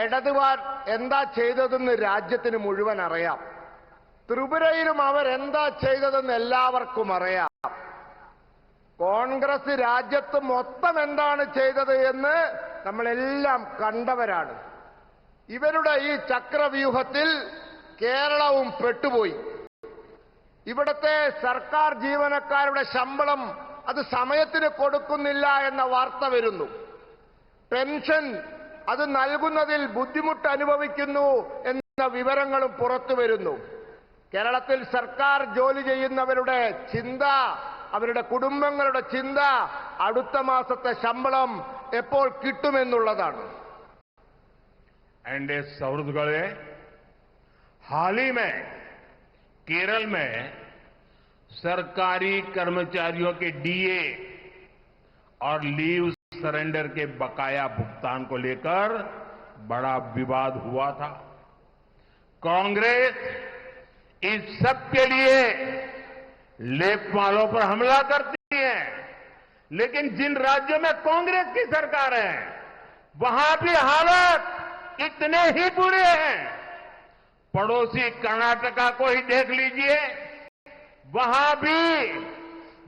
ഇടതുവാർ എന്താ ചെയ്തതെന്ന് രാജ്യത്തിന് മുഴുവൻ അറിയാം. ത്രിപുരയിലും അവരെന്താ ചെയ്തതെന്ന് എല്ലാവർക്കും അറിയാം. കോൺഗ്രസ് രാജ്യത്ത് മൊത്തം എന്താണ് ചെയ്തത് എന്ന് നമ്മളെല്ലാം കണ്ടവരാണ്. ഇവരുടെ ഈ ചക്രവ്യൂഹത്തിൽ കേരളവും പെട്ടുപോയി. ഇവിടുത്തെ സർക്കാർ ജീവനക്കാരുടെ ശമ്പളം അത് സമയത്തിന് കൊടുക്കുന്നില്ല എന്ന വാർത്ത വരുന്നു. പെൻഷൻ അത് നൽകുന്നതിൽ ബുദ്ധിമുട്ട് അനുഭവിക്കുന്നു എന്ന വിവരങ്ങളും പുറത്തു വരുന്നു. കേരളത്തിൽ സർക്കാർ ജോലി ചെയ്യുന്നവരുടെ ചിന്ത, അവരുടെ കുടുംബങ്ങളുടെ ചിന്ത അടുത്ത മാസത്തെ ശമ്പളം എപ്പോൾ കിട്ടുമെന്നുള്ളതാണ്. एनडीए सौहृदगढ़े हाल ही में केरल में सरकारी कर्मचारियों के डीए और लीव सरेंडर के बकाया भुगतान को लेकर बड़ा विवाद हुआ था। कांग्रेस इस सब के लिए लेप वालों पर हमला करती है, लेकिन जिन राज्यों में कांग्रेस की सरकार है वहां भी हालात इतने ही बुरे हैं। पड़ोसी कर्नाटका को ही देख लीजिए, वहां भी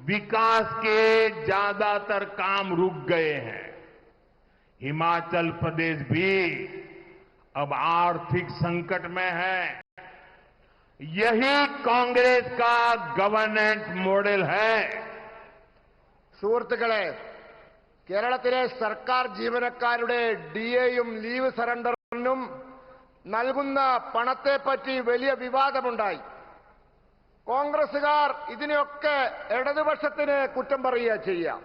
विकास के ज्यादातर काम रुक गए हैं। हिमाचल प्रदेश भी अब आर्थिक संकट में है। यही कांग्रेस का गवर्नेंस मॉडल है। സുഹൃത്തുക്കളെ, കേരളത്തിലെ സർക്കാർ ജീവനക്കാരുടെ ഡിഎയും ലീവ് സറണ്ടറിനും നൽകുന്ന പണത്തെപ്പറ്റി വലിയ വിവാദമുണ്ടായി. കോൺഗ്രസുകാർ ഇതിനെയൊക്കെ ഇടതുപക്ഷത്തിന് കുറ്റം പറയുക ചെയ്യാം.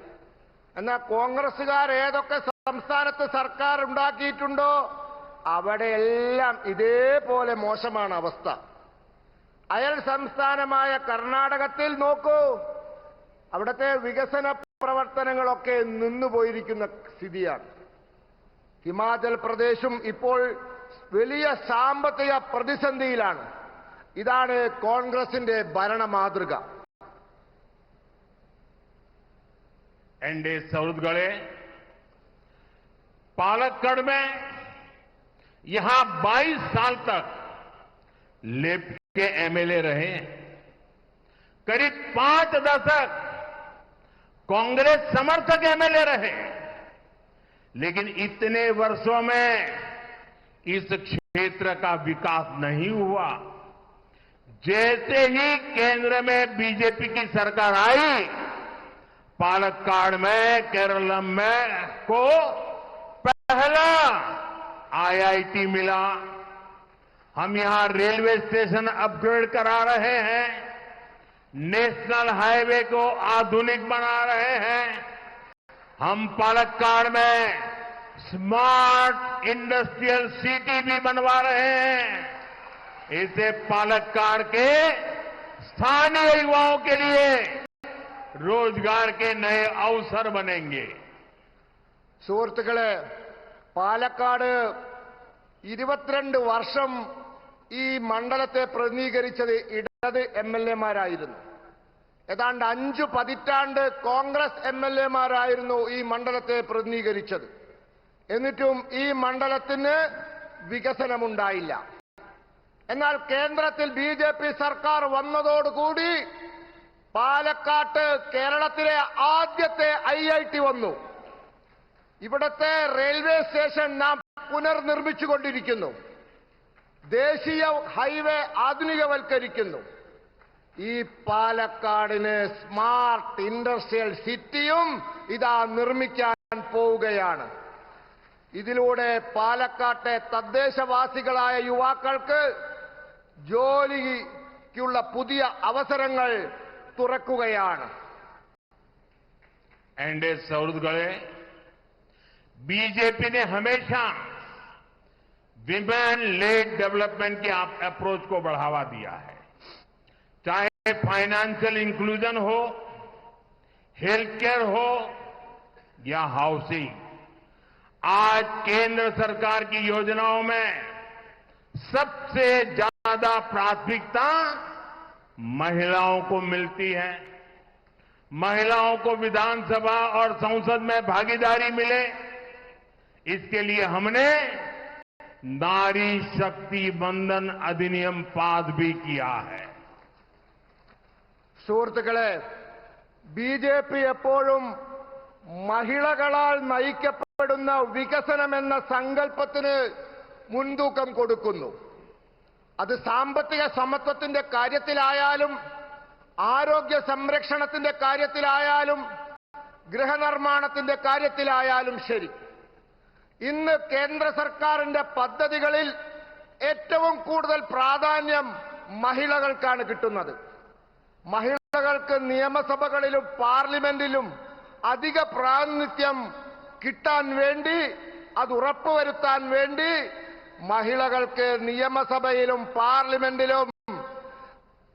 എന്നാൽ കോൺഗ്രസുകാർ ഏതൊക്കെ സംസ്ഥാനത്ത് സർക്കാർ ഉണ്ടാക്കിയിട്ടുണ്ടോ അവിടെയെല്ലാം ഇതേപോലെ മോശമാണ് അവസ്ഥ. അയൽ സംസ്ഥാനമായ കർണാടകത്തിൽ നോക്കൂ, അവിടുത്തെ വികസന പ്രവർത്തനങ്ങളൊക്കെ നിന്നുപോയിരിക്കുന്ന സ്ഥിതിയാണ്. ഹിമാചൽ പ്രദേശും ഇപ്പോൾ വലിയ സാമ്പത്തിക പ്രതിസന്ധിയിലാണ്. ഇതാണ് കോൺഗ്രസിന്റെ ഭരണ മാതൃക. एनडीए सौहृदगढ़े पालक्कड़ में यहां 22 साल तक लेप के एमएलए रहे। करीब 5 दशक कांग्रेस समर्थक एमएलए रहे, लेकिन इतने वर्षों में इस क्षेत्र का विकास नहीं हुआ। जैसे ही केंद्र में बीजेपी की सरकार आई, पालक्काड़ में, केरलम में को पहला आईआईटी मिला। हम यहां रेलवे स्टेशन अपग्रेड करा रहे हैं, नेशनल हाईवे को आधुनिक बना रहे हैं। हम पालक्काड़ में स्मार्ट इंडस्ट्रियल सिटी भी बनवा रहे हैं। इससे पालक्काड़ के स्थानीय युवाओं के लिए रोजगार के नए अवसर बनेंगे। സുഹൃത്തുക്കളെ, പാലക്കാട് 22 വർഷം ഈ മണ്ഡലത്തെ പ്രതിനിധീകരിച്ചത് ഇടത് എംഎൽഎമാരായിരുന്നു. ഏതാണ്ട് 5 പതിറ്റാണ്ട് കോൺഗ്രസ് എംഎൽഎമാരായിരുന്നു ഈ മണ്ഡലത്തെ പ്രതിനിധീകരിച്ചത്. എന്നിട്ടും ഈ മണ്ഡലത്തിന് വികസനമുണ്ടായില്ല. എന്നാൽ കേന്ദ്രത്തിൽ ബിജെപി സർക്കാർ വന്നതോടുകൂടി പാലക്കാട്ട് കേരളത്തിലെ ആദ്യത്തെ ഐഐടി വന്നു. ഇവിടുത്തെ റെയിൽവേ സ്റ്റേഷൻ നാം പുനർനിർമ്മിച്ചുകൊണ്ടിരിക്കുന്നു. ദേശീയ ഹൈവേ ആധുനികവൽക്കരിക്കുന്നു. ഈ പാലക്കാടിന് സ്മാർട്ട് ഇൻഡസ്ട്രിയൽ സിറ്റിയും ഇതാ നിർമ്മിക്കാൻ പോവുകയാണ്. ഇതിലൂടെ പാലക്കാട്ടെ തദ്ദേശവാസികളായ യുവാക്കൾക്ക് ജോലിക്കുള്ള പുതിയ അവസരങ്ങൾ തുറക്കുകയാണ്. एनडीए सौहृदगढ़े बीजेपी ने हमेशा विमेन लेड डेवलपमेंट की अप्रोच को बढ़ावा दिया है। चाहे फाइनेंशियल इंक्लूजन हो, हेल्थ केयर हो या हाउसिंग, आज केंद्र सरकार की योजनाओं में सबसे ज्यादा प्राथमिकता महिलाओं को मिलती है। महिलाओं को विधानसभा और संसद में भागीदारी मिले, इसके लिए हमने नारी शक्ति बंधन अधिनियम पास भी किया है। സുഹൃത്തുക്കളെ, BJP എപ്പോഴും മഹിളകളാൽ നയിക്കപ്പെടുന്ന വികസനമെന്ന സങ്കല്പത്തിന് മുൻതൂക്കം കൊടുക്കുന്നു. അത് സാമ്പത്തിക സമത്വത്തിന്റെ കാര്യത്തിലായാലും ആരോഗ്യ സംരക്ഷണത്തിന്റെ കാര്യത്തിലായാലും ഗൃഹനിർമ്മാണത്തിന്റെ കാര്യത്തിലായാലും ശരി. ഇന്ന് കേന്ദ്ര സർക്കാരിന്റെ പദ്ധതികളിൽ ഏറ്റവും കൂടുതൽ പ്രാധാന്യം മഹിളകൾക്കാണ് കിട്ടുന്നത്. മഹിളകൾക്ക് നിയമസഭകളിലും പാർലമെന്റിലും അധിക പ്രാതിനിധ്യം കിട്ടാൻ വേണ്ടി, അത് ഉറപ്പുവരുത്താൻ വേണ്ടി മഹിളകൾക്ക് നിയമസഭയിലും പാർലമെന്റിലും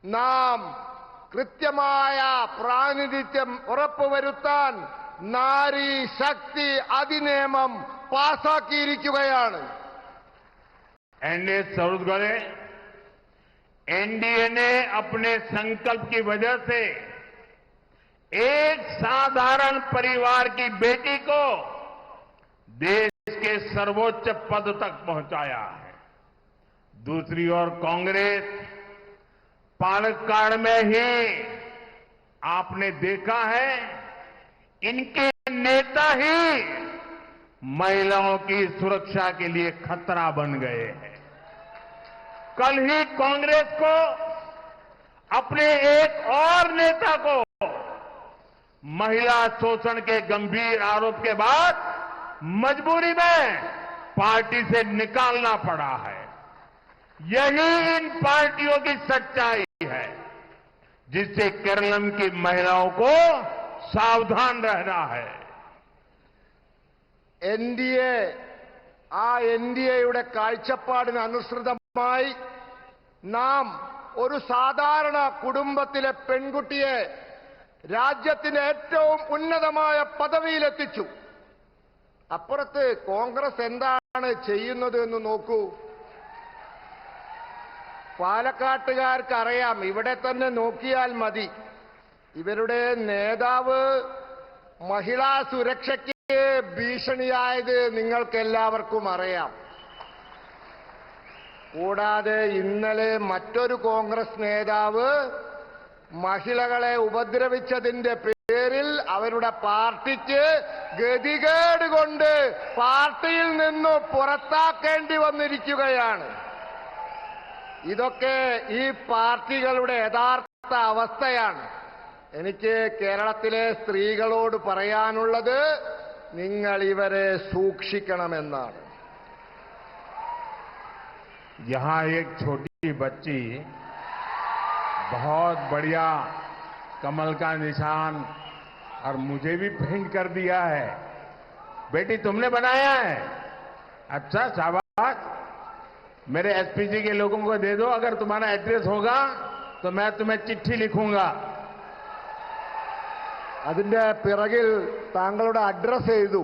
നാം കൃത്യമായ പ്രാതിനിധ്യം ഉറപ്പുവരുത്താൻ നാരി ശക്തി അധിനിയമം പാസാക്കിയിരിക്കുകയാണ്. एनडीए सऊद करे, एनडीए ने अपने संकल्प की वजह से एक साधारण परिवार की बेटी को देश के सर्वोच्च पद तक पहुंचाया है। दूसरी ओर कांग्रेस पालक्काड़ में ही आपने देखा है, इनके नेता ही महिलाओं की सुरक्षा के लिए खतरा बन गए हैं। कल ही कांग्रेस को अपने एक और नेता को महिला शोषण के गंभीर आरोप के बाद मजबूरी में पार्टी से निकालना पड़ा है। यही इन पार्टियों की सच्चाई है, जिससे केरलम की महिलाओं को सावधान रहना है। എൻഡിഎയുടെ കാഴ്ചപ്പാടിന് അനുസൃതമായി നാം ഒരു സാധാരണ കുടുംബത്തിലെ പെൺകുട്ടിയെ രാജ്യത്തിന്റെ ഏറ്റവും ഉന്നതമായ പദവിയിലെത്തിച്ചു. അപ്പുറത്ത് കോൺഗ്രസ് എന്താണ് ചെയ്യുന്നത് എന്ന് നോക്കൂ. പാലക്കാട്ടുകാർക്ക് അറിയാം, ഇവിടെ തന്നെ നോക്കിയാൽ മതി. ഇവരുടെ നേതാവ് മഹിളാ സുരക്ഷയ്ക്ക് ഭീഷണിയായത് നിങ്ങൾക്കെല്ലാവർക്കും അറിയാം. കൂടാതെ ഇന്നലെ മറ്റൊരു കോൺഗ്രസ് നേതാവ് മഹിളകളെ ഉപദ്രവിച്ചതിന്റെ പേരിൽ അവരുടെ പാർട്ടിക്ക് ഗതികേട് കൊണ്ട് പാർട്ടിയിൽ നിന്ന് പുറത്താക്കേണ്ടി വന്നിരിക്കുകയാണ്. ഇതൊക്കെ ഈ പാർട്ടികളുടെ യഥാർത്ഥ അവസ്ഥയാണ്. എനിക്ക് കേരളത്തിലെ സ്ത്രീകളോട് പറയാനുള്ളത്, നിങ്ങൾ ഇവരെ സൂക്ഷിക്കണമെന്നാണ്. यहां एक छोटी बच्ची बहुत बढ़िया कमल का निशान और मुझे भी पेंट कर दिया है। बेटी तुमने बनाया है? अच्छा, शाबाश। मेरे एसपीजी के लोगों को दे दो, अगर तुम्हारा एड्रेस होगा तो मैं तुम्हें चिट्ठी लिखूंगा। അതിന്റെ പിറകിൽ താങ്കളുടെ അഡ്രസ് എഴുതൂ.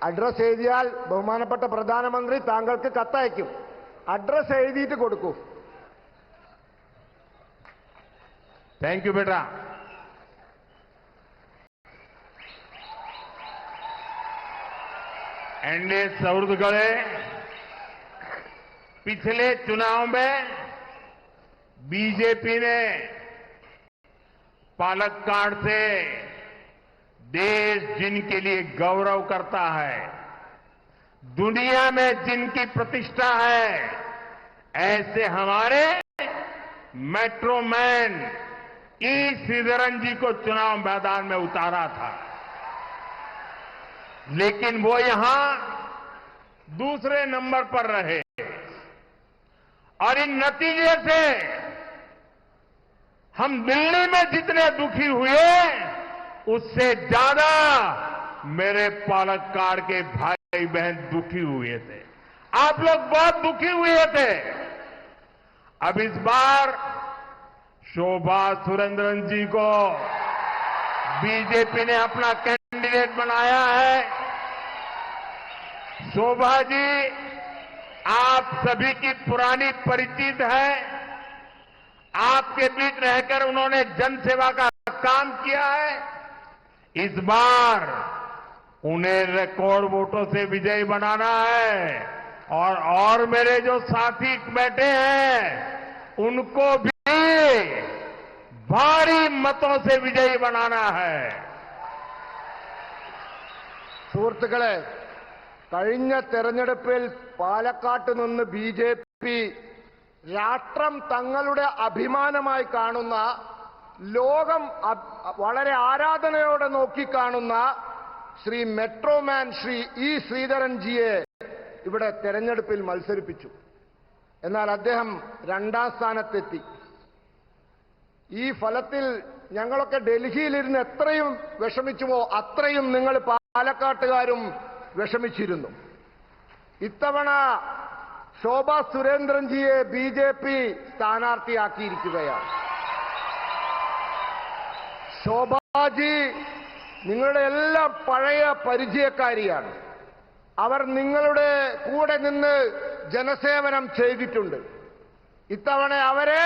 അഡ്രസ് എഴുതിയാൽ ബഹുമാനപ്പെട്ട പ്രധാനമന്ത്രി താങ്കൾക്ക് കത്തയക്കും. അഡ്രസ് എഴുതിയിട്ട് കൊടുക്കൂ. थैंक यू बेटा। एनडीए सऊद करे, पिछले चुनाव में बीजेपी ने पालक्काड़ से देश जिनके लिए गौरव करता है, दुनिया में जिनकी प्रतिष्ठा है, ऐसे हमारे मेट्रो मैन ई श्रीधरन जी को चुनाव मैदान में उतारा था। लेकिन वो यहां दूसरे नंबर पर रहे और इन नतीजे से हम दिल्ली में जितने दुखी हुए, उससे ज्यादा मेरे पालक्काड़ के भाई बहन दुखी हुए थे। आप लोग बहुत दुखी हुए थे। अब इस बार शोभा सुरेंद्रन जी को बीजेपी ने अपना कैंडिडेट बनाया है। शोभा जी आप सभी की पुरानी परिचित है। आपके बीच रहकर उन्होंने जनसेवा का काम किया है। इस बार उन्हें रिकॉर्ड वोटों से विजयी बनाना है और मेरे जो साथी बैठे हैं उनको भी भारी मतों से विजयी बनाना है। സുഹൃത്തുക്കളെ, കഴിഞ്ഞ തെരഞ്ഞെടുപ്പിൽ പാലക്കാട്ട് നിന്ന് ബി.ജെ.പി. രാഷ്ട്രം തങ്ങളുടെ അഭിമാനമായി കാണുന്ന, ലോകം വളരെ ആരാധനയോടെ നോക്കിക്കാണുന്ന ശ്രീ മെട്രോമാൻ ശ്രീ ഇ ശ്രീധരൻജിയെ ഇവിടെ തെരഞ്ഞെടുപ്പിൽ മത്സരിപ്പിച്ചു. എന്നാൽ അദ്ദേഹം 2ാം സ്ഥാനത്തെത്തി. ഈ ഫലത്തിൽ ഞങ്ങളൊക്കെ ഡൽഹിയിലിരുന്ന് എത്രയും വിഷമിച്ചുവോ അത്രയും നിങ്ങൾ പാലക്കാട്ടുകാരും വിഷമിച്ചിരുന്നു. ഇത്തവണ ശോഭാ സുരേന്ദ്രൻജിയെ ബി.ജെ.പി. സ്ഥാനാർത്ഥിയാക്കിയിരിക്കുകയാണ്. ശോഭാജി നിങ്ങളുടെ എല്ലാം പഴയ പരിചയക്കാരിയാണ്. അവർ നിങ്ങളുടെ കൂടെ നിന്ന് ജനസേവനം ചെയ്തിട്ടുണ്ട്. ഇത്തവണ അവരെ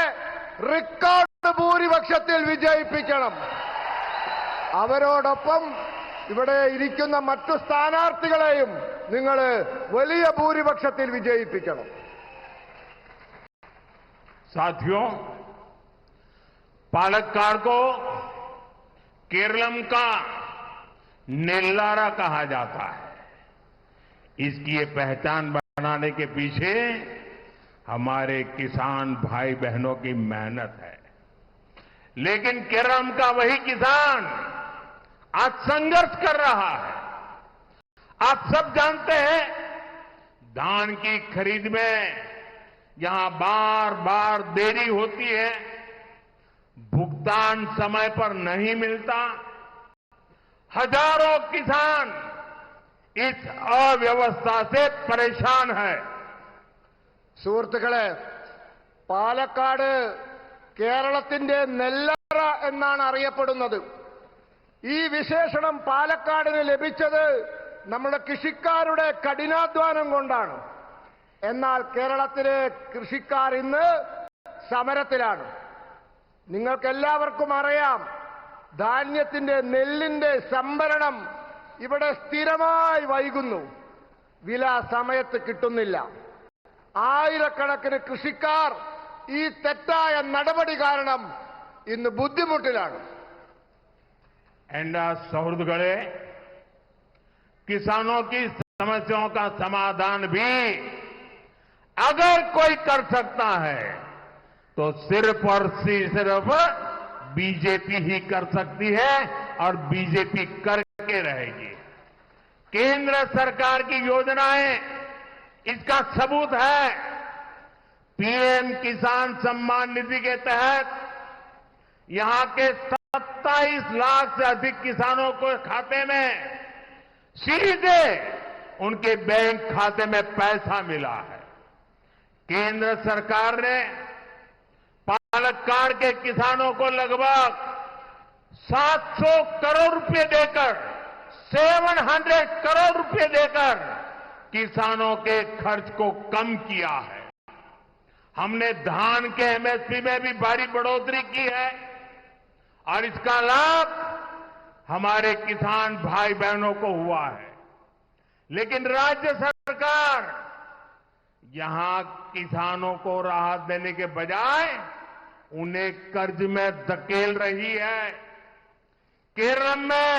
റെക്കോർഡ് ഭൂരിപക്ഷത്തിൽ വിജയിപ്പിക്കണം. അവരോടൊപ്പം ഇവിടെ ഇരിക്കുന്ന മറ്റു സ്ഥാനാർത്ഥികളെയും നിങ്ങൾ വലിയ ഭൂരിപക്ഷത്തിൽ വിജയിപ്പിക്കണം. साथियों, पालक्काड़ को केरलम का नेल्लारा कहा जाता है. इसकी ये पहचान बनाने के पीछे हमारे किसान भाई बहनों की मेहनत है. लेकिन केरलम का वही किसान आज संघर्ष कर रहा है. आप सब जानते हैं, धान की खरीद में यहां बार बार देरी होती है, भुगतान समय पर नहीं मिलता. हजारों किसान इस अव्यवस्था से परेशान है. സുഹൃത്തുക്കളെ, പാലക്കാട് കേരളത്തിന്റെ നെല്ലറ എന്നാണ് അറിയപ്പെടുന്നത്. ഈ വിശേഷണം പാലക്കാടിന് ലഭിച്ചത് നമ്മുടെ കൃഷിക്കാരുടെ കഠിനാധ്വാനം കൊണ്ടാണ്. എന്നാൽ കേരളത്തിലെ കൃഷിക്കാർ ഇന്ന് സമരത്തിലാണ്. നിങ്ങൾക്കെല്ലാവർക്കും അറിയാം, ധാന്യത്തിന്റെ നെല്ലിന്റെ സംഭരണം ഇവിടെ സ്ഥിരമായി വൈകുന്നു. വില സമയത്ത് കിട്ടുന്നില്ല. ആയിരക്കണക്കിന് കൃഷിക്കാർ ഈ തെറ്റായ നടപടി കാരണം ഇന്ന് ബുദ്ധിമുട്ടിലാണ്. एंडा सौहृद गढ़े किसानों की समस्याओं का समाधान भी अगर कोई कर सकता है तो सिर्फ और सिर्फ बीजेपी ही कर सकती है और बीजेपी करके रहेगी. केंद्र सरकार की योजनाएं इसका सबूत है. पीएम किसान सम्मान निधि के तहत यहां के 27 लाख से अधिक किसानों को खाते में सीधे उनके बैंक खाते में पैसा मिला है. केंद्र सरकार ने पालक्काड़ के किसानों को लगभग 700 करोड़ रुपए देकर 700 करोड़ रुपए देकर किसानों के खर्च को कम किया है. हमने धान के एमएसपी में भी भारी बढ़ोतरी की है और इसका लाभ हमारे किसान भाई बहनों को हुआ है. लेकिन राज्य सरकार यहां किसानों को राहत देने के बजाय उन्हें कर्ज में धकेल रही है. केरल में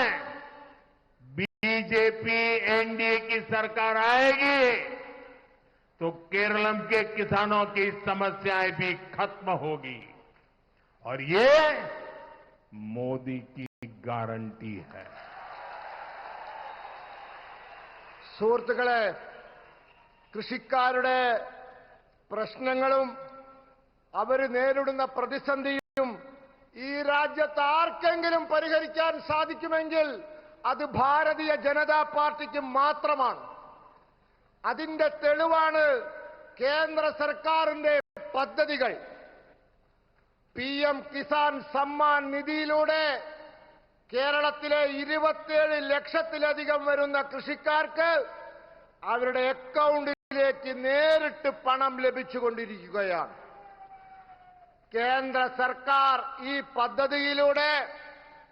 बीजेपी एनडीए की सरकार आएगी तो केरलम के किसानों की समस्याएं भी खत्म होगी और ये मोदी की गारंटी है. സുഹൃത്തുക്കളെ, കൃഷിക്കാരുടെ പ്രശ്നങ്ങളും അവർ നേരിടുന്ന പ്രതിസന്ധിയും ഈ രാജ്യത്ത് ആർക്കെങ്കിലും പരിഹരിക്കാൻ സാധിക്കുമെങ്കിൽ അത് ഭാരതീയ ജനതാ പാർട്ടിക്ക് മാത്രമാണ്. അതിന്റെ തെളിവാണ് കേന്ദ്ര സർക്കാരിന്റെ പദ്ധതികൾ. PM കിസാൻ സമ്മാൻ നിധിയിലൂടെ കേരളത്തിലെ 27 ലക്ഷത്തിലധികം വരുന്ന കൃഷിക്കാർക്ക് അവരുടെ അക്കൗണ്ടിലേക്ക് നേരിട്ട് പണം ലഭിച്ചുകൊണ്ടിരിക്കുകയാണ്. കേന്ദ്ര സർക്കാർ ഈ പദ്ധതിയിലൂടെ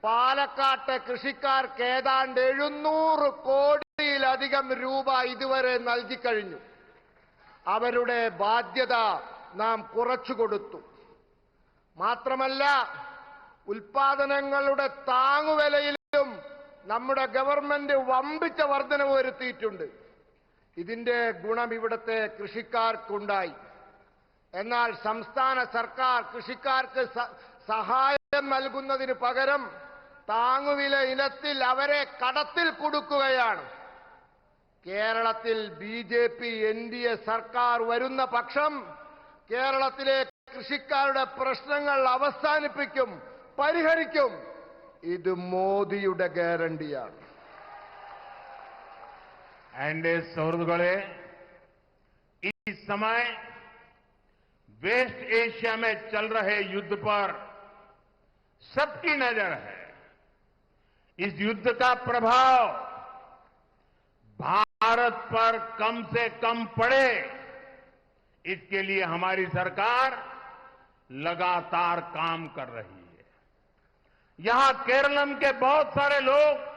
പാലക്കാട്ടെ കൃഷിക്കാർക്ക് ഏതാണ്ട് 700 കോടിയിലധികം രൂപ ഇതുവരെ നൽകിക്കഴിഞ്ഞു. അവരുടെ ബാധ്യത നാം കുറച്ചുകൊടുത്തു. മാത്രമല്ല, ഉൽപാദനങ്ങളുടെ താങ്ങുവിലയിലും നമ്മുടെ ഗവൺമെന്റ് വമ്പിച്ച വർധനവ് വരുത്തിയിട്ടുണ്ട്. ഇതിന്റെ ഗുണം ഇവിടുത്തെ കൃഷിക്കാർക്കുണ്ടായി. എന്നാൽ സംസ്ഥാന സർക്കാർ കൃഷിക്കാർക്ക് സഹായം നൽകുന്നതിന് പകരം താങ്ങുവില ഇനത്തിൽ അവരെ കടത്തിൽ കുടുക്കുകയാണ്. കേരളത്തിൽ BJP NDA സർക്കാർ വരുന്ന പക്ഷം കേരളത്തിലെ കൃഷിക്കാരുടെ പ്രശ്നങ്ങൾ അവസാനിപ്പിക്കും, പരിഹരിക്കും. ഇത് മോദിയുടെ ഗ്യാരണ്ടിയാണ്. एनडीए सहयोगियों इस समय वेस्ट एशिया में चल रहे युद्ध पर सबकी नजर है. इस युद्ध का प्रभाव भारत पर कम से कम पड़े, इसके लिए हमारी सरकार लगातार काम कर रही है. यहां केरलम के बहुत सारे लोग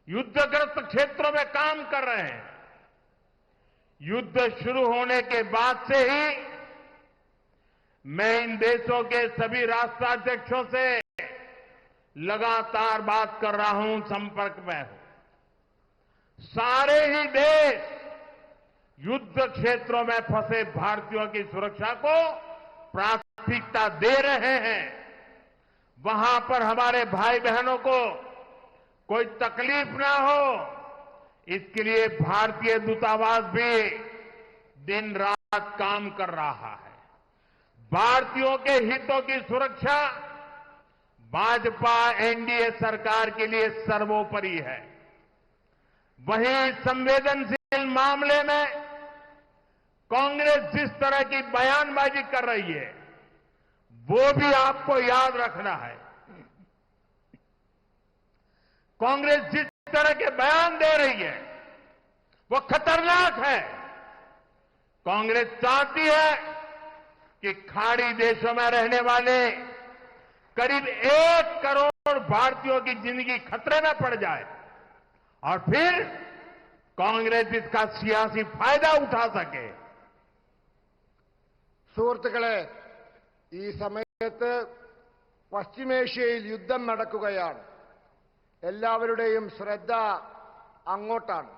युद्धग्रस्त क्षेत्रों में काम कर रहे हैं. युद्ध शुरू होने के बाद से ही मैं इन देशों के सभी राष्ट्राध्यक्षों से लगातार बात कर रहा हूं, संपर्क में हूं. सारे ही देश युद्ध क्षेत्रों में फंसे भारतीयों की सुरक्षा को प्राथमिकता दे रहे हैं. वहां पर हमारे भाई बहनों को कोई तकलीफ ना हो, इसके लिए भारतीय दूतावास भी दिन रात काम कर रहा है. भारतीयों के हितों की सुरक्षा भाजपा NDA सरकार के लिए सर्वोपरि है. वहीं संवेदनशील मामले में कांग्रेस जिस तरह की बयानबाजी कर रही है, वो भी आपको याद रखना है. कांग्रेस जिस तरह के बयान दे रही है वो खतरनाक है. कांग्रेस चाहती है कि खाड़ी देशों में रहने वाले करीब 1 करोड़ भारतीयों की जिंदगी खतरे में पड़ जाए और फिर कांग्रेस इसका सियासी फायदा उठा सके. സുഹൃത്തുക്കളെ, ഈ സമയത്ത് പശ്ചിമേഷ്യയിൽ യുദ്ധം നടക്കുകയാണ്. എല്ലാവരുടെയും ശ്രദ്ധ അങ്ങോട്ടാണ്.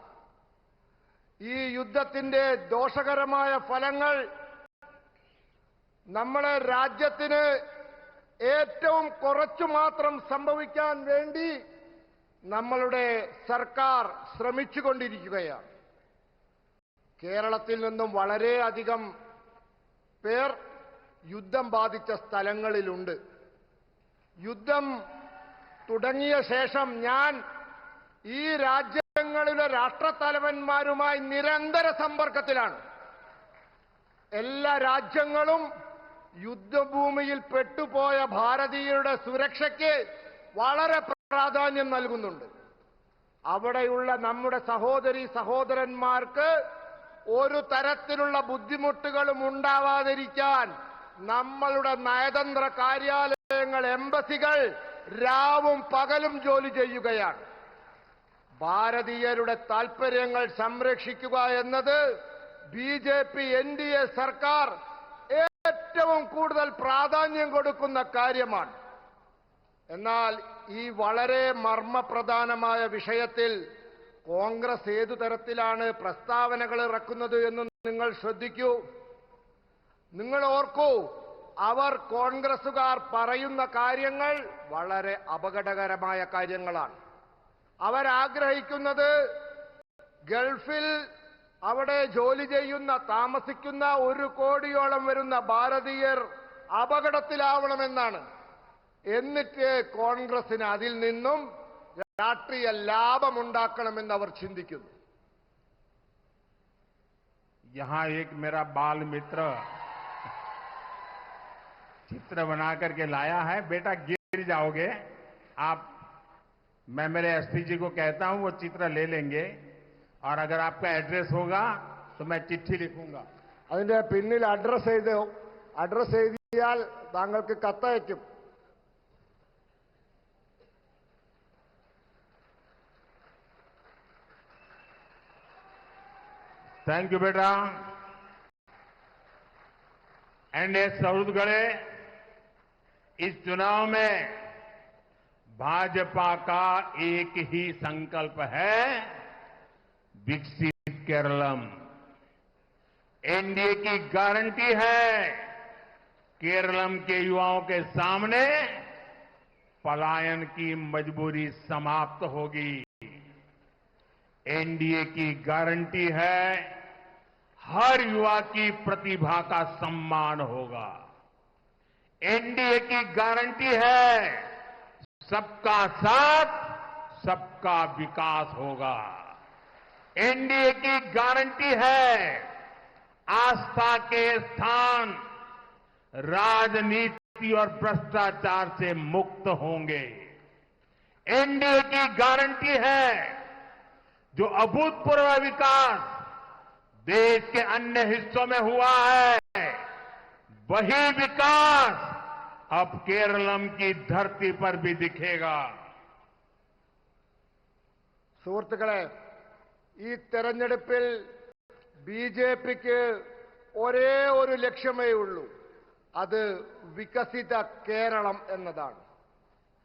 ഈ യുദ്ധത്തിന്റെ ദോഷകരമായ ഫലങ്ങൾ നമ്മുടെ രാജ്യത്തിന് ഏറ്റവും കുറച്ചു മാത്രം സംഭവിക്കാൻ വേണ്ടി നമ്മളുടെ സർക്കാർ ശ്രമിച്ചുകൊണ്ടിരിക്കുകയാണ്. കേരളത്തിൽ നിന്നും വളരെയധികം പേർ യുദ്ധം ബാധിച്ച സ്ഥലങ്ങളിലുണ്ട്. യുദ്ധം തുടങ്ങിയ ശേഷം ഞാൻ ഈ രാജ്യങ്ങളിലെ രാഷ്ട്രത്തലവന്മാരുമായി നിരന്തര സമ്പർക്കത്തിലാണ്. എല്ലാ രാജ്യങ്ങളും യുദ്ധഭൂമിയിൽ പെട്ടുപോയ ഭാരതീയരുടെ സുരക്ഷയ്ക്ക് വളരെ പ്രാധാന്യം നൽകുന്നുണ്ട്. അവിടെയുള്ള നമ്മുടെ സഹോദരീ സഹോദരന്മാർക്ക് ഒരു തരത്തിലുള്ള ബുദ്ധിമുട്ടുകളും ഉണ്ടാവാതിരിക്കാൻ നമ്മളുടെ നയതന്ത്ര കാര്യാലയങ്ങൾ, എംബസികൾ രാവും പകലും ജോലി ചെയ്യുകയാണ്. ഭാരതീയരുടെ താൽപര്യങ്ങൾ സംരക്ഷിക്കുക എന്നത് BJP NDA സർക്കാർ ഏറ്റവും കൂടുതൽ പ്രാധാന്യം കൊടുക്കുന്ന കാര്യമാണ്. എന്നാൽ ഈ വളരെ മർമ്മപ്രധാനമായ വിഷയത്തിൽ കോൺഗ്രസ് ഏതു തരത്തിലാണ് പ്രസ്താവനകൾ ഇറക്കുന്നത് എന്ന് നിങ്ങൾ ശ്രദ്ധിക്കൂ. നിങ്ങൾ ഓർക്കൂ, അവർ കോൺഗ്രസുകാർ പറയുന്ന കാര്യങ്ങൾ വളരെ അപകടകരമായ കാര്യങ്ങളാണ്. അവരാഗ്രഹിക്കുന്നത് ഗൾഫിൽ അവിടെ ജോലി ചെയ്യുന്ന, താമസിക്കുന്ന 1 കോടിയോളം വരുന്ന ഭാരതീയർ അപകടത്തിലാവണമെന്നാണ്. എന്നിട്ട് കോൺഗ്രസിന് അതിൽ നിന്നും രാഷ്ട്രീയ ലാഭമുണ്ടാക്കണമെന്ന് അവർ ചിന്തിക്കുന്നു. यहां एक मेरा बाल मित्र चित्र बना करके लाया है. बेटा गिर जाओगे आप. मैं मेरे एसपी जी को कहता हूं वो चित्र ले लेंगे और अगर आपका एड्रेस होगा तो मैं चिट्ठी लिखूंगा. അതിന്റെ പിന്നിൽ അഡ്രസ് എഴുതിയാൽ താങ്കൾക്ക് കത്തയക്കും. थैंक यू बेटा. एनडीए सुहृदगणे, इस चुनाव में भाजपा का एक ही संकल्प है, विकसित केरलम। एनडीए की गारंटी है, केरलम के युवाओं के सामने पलायन की मजबूरी समाप्त होगी। एनडीए की गारंटी है, हर युवा की प्रतिभा का सम्मान होगा। एनडीए की गारंटी है, सबका साथ, सबका विकास होगा। एनडीए की गारंटी है, आस्था के स्थान राजनीति और भ्रष्टाचार से मुक्त होंगे। एनडीए की गारंटी है, जो अभूतपूर्व विकास देश के अन्य हिस्सों में हुआ है, वही विकास अब केरलम की धरती पर भी दिखेगा। സുഹൃത്തുക്കളെ, ഈ തെരഞ്ഞെടുപ്പിൽ ബിജെപിക്ക് ഒരേ ഒരു ലക്ഷ്യമേ ഉള്ളൂ, അത് വികസിത കേരളം എന്നതാണ്.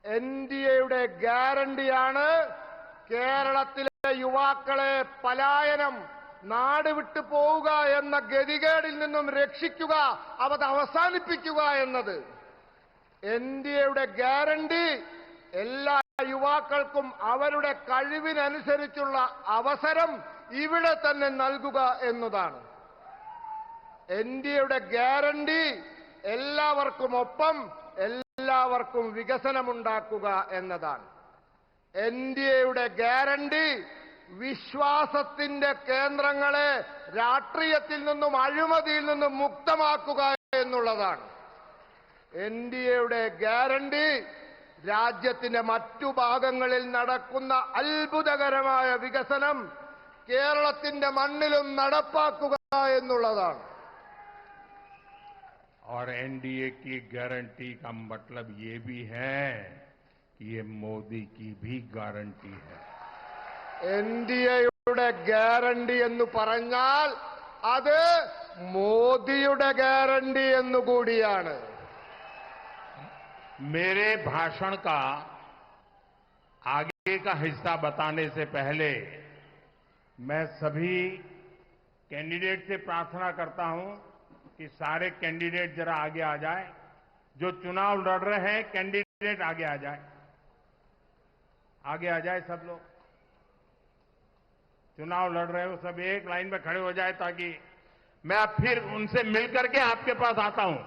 എൻഡിഎയുടെ ഗ്യാരണ്ടിയാണ് കേരളത്തിലെ യുവാക്കളെ പലായനം, നാട് വിട്ടു പോവുക എന്ന ഗതികേടിൽ നിന്നും രക്ഷിക്കുക, അത് അവസാനിപ്പിക്കുക എന്നത്. എൻഡിഎയുടെ ഗ്യാരണ്ടി എല്ലാ യുവാക്കൾക്കും അവരുടെ കഴിവിനനുസരിച്ചുള്ള അവസരം ഇവിടെ തന്നെ നൽകുക എന്നതാണ്. എൻഡിഎയുടെ ഗ്യാരണ്ടി എല്ലാവർക്കും ഒപ്പം എല്ലാവർക്കും വികസനമുണ്ടാക്കുക എന്നതാണ്. എൻഡിഎയുടെ ഗ്യാരണ്ടി വിശ്വാസത്തിന്റെ കേന്ദ്രങ്ങളെ രാഷ്ട്രീയത്തിൽ നിന്നും അഴിമതിയിൽ നിന്നും മുക്തമാക്കുക എന്നുള്ളതാണ്. എൻഡിഎയുടെ ഗ്യാരണ്ടി രാജ്യത്തിന്റെ മറ്റു ഭാഗങ്ങളിൽ നടക്കുന്ന അത്ഭുതകരമായ വികസനം കേരളത്തിന്റെ മണ്ണിലും നടപ്പാക്കുക എന്നുള്ളതാണ്. और एनडीए की गारंटी का मतलब ये भी है कि ये मोदी की भी गारंटी है। എൻഡിഎയുടെ ഗ്യാരണ്ടി എന്ന് പറഞ്ഞാൽ അത് മോദിയുടെ ഗ്യാരണ്ടി എന്നുകൂടിയാണ്. मेरे भाषण का आगे का हिस्सा बताने से पहले मैं सभी कैंडिडेट से प्रार्थना करता हूं कि सारे कैंडिडेट जरा आगे आ जाए। जो चुनाव लड़ रहे हैं कैंडिडेट आगे आ जाए, आगे आ जाए सब लोग। चुनाव लड़ रहे हो सब एक लाइन में खड़े हो जाए, ताकि मैं अब फिर उनसे मिलकर के आपके पास आता हूं।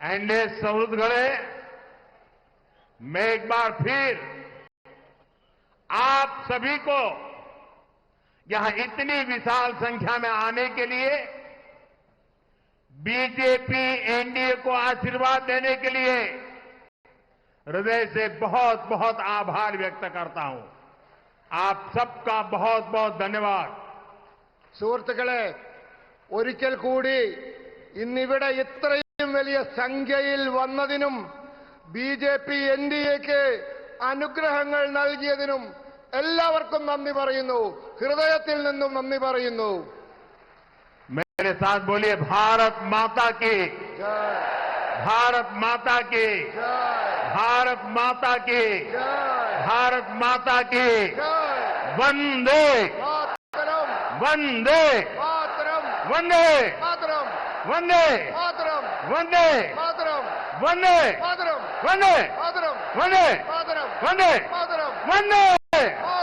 एनडीए सुहृदगणे, मैं एक बार फिर आप सभी को यहां इतनी विशाल संख्या में आने के लिए, बीजेपी एनडीए को आशीर्वाद देने के लिए हृदय से बहुत बहुत आभार व्यक्त करता हूं। आप सबका बहुत बहुत धन्यवाद। സുഹൃത്തുക്കളെ, ഒരിക്കൽ കൂടി ഇന്നിവിടെ ഇത്രയും വലിയ സംഖ്യയിൽ വന്നതിനും ബിജെപി എൻഡിഎക്ക് അനുഗ്രഹങ്ങൾ നൽകിയതിനും എല്ലാവർക്കും നന്ദി പറയുന്നു, ഹൃദയത്തിൽ നിന്നും നന്ദി പറയുന്നു. मेरे साथ बोलिए, भारत माता की ജയ്, भारत माता की ജയ്, भारत माता की ജയ്, भारत माता की ജയ്. वंदे മാതരം, वंदे മാതരം, वंदे മാതരം, वंदे മാതരം, वंदे മാതരം, वंदे മാതരം, वंदे മാതരം, वंदे മാതരം, वंदे മാതരം, वंदे മാതരം.